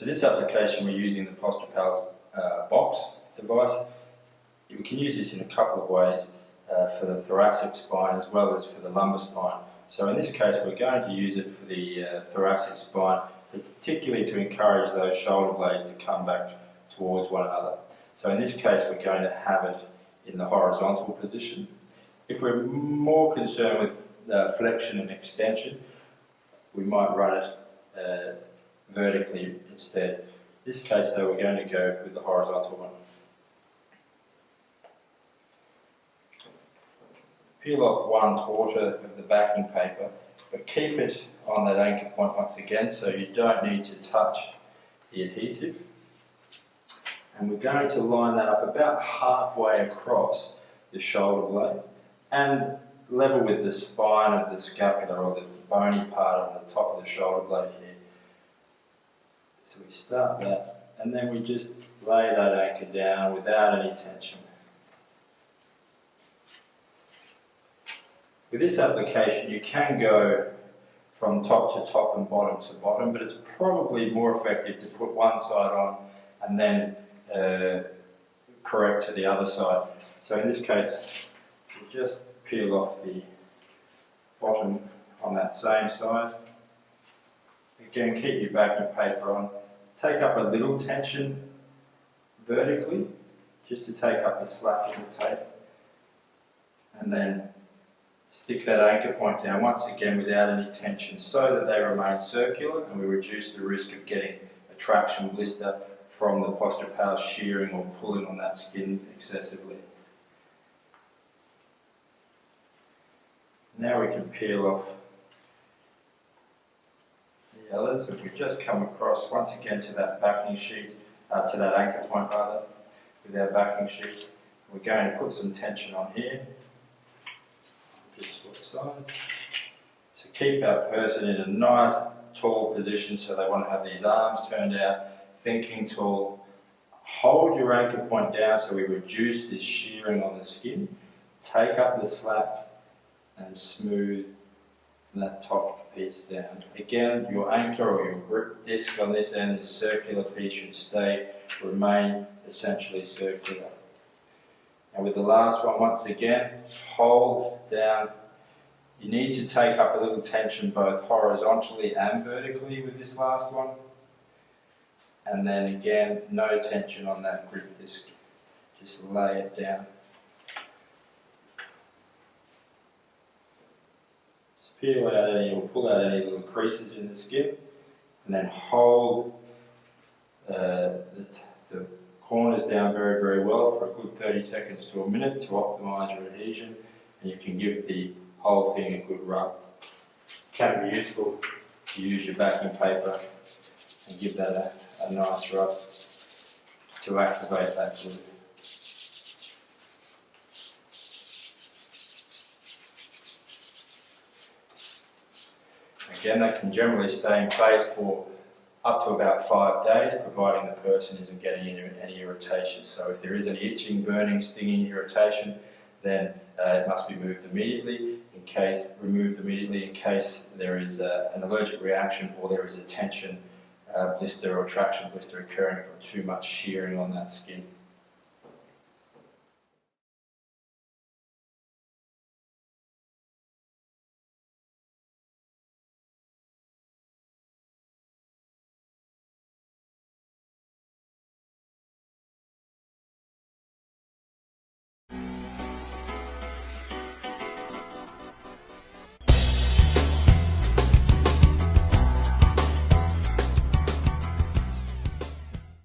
So this application we're using the PosturePals box device. We can use this in a couple of ways for the thoracic spine as well as for the lumbar spine. So in this case we're going to use it for the thoracic spine, particularly to encourage those shoulder blades to come back towards one another. So in this case we're going to have it in the horizontal position. If we're more concerned with flexion and extension, we might run it vertically instead. In this case though, we're going to go with the horizontal one. Peel off 1/4 of the backing paper, but keep it on that anchor point once again so you don't need to touch the adhesive. And we're going to line that up about halfway across the shoulder blade and level with the spine of the scapula, or the bony part on the top of the shoulder blade here. So we start that, and then we just lay that anchor down without any tension. With this application you can go from top to top and bottom to bottom, but it's probably more effective to put one side on and then correct to the other side. So in this case, we just peel off the bottom on that same side. Again, keep your backing paper on. Take up a little tension vertically, just to take up the slack of the tape. And then stick that anchor point down once again without any tension so that they remain circular, and we reduce the risk of getting a traction blister from the PosturePals shearing or pulling on that skin excessively. Now we can peel off the others. If we just come across once again to that backing sheet, to that anchor point rather, with our backing sheet, we're going to put some tension on here. Just swap sides. So keep our person in a nice tall position, so they want to have these arms turned out, thinking tall. Hold your anchor point down so we reduce this shearing on the skin. Take up the slack and smooth that top piece down. Again, your anchor or your grip disc on this end, this circular piece, should remain essentially circular. And with the last one, once again, hold down. You need to take up a little tension both horizontally and vertically with this last one. And then again, no tension on that grip disc. Just lay it down. Just peel out any or pull out any little creases in the skin, and then hold the corners down very, very well for a good 30 seconds to a minute to optimise your adhesion, and you can give the whole thing a good rub. It can be useful to use your backing paper and give that a nice rub to activate that glue. Again, that can generally stay in place for up to about 5 days, providing the person isn't getting any irritation. So if there is any itching, burning, stinging, irritation, then it must be removed immediately in case there is an allergic reaction or there is a tension blister or traction blister occurring from too much shearing on that skin.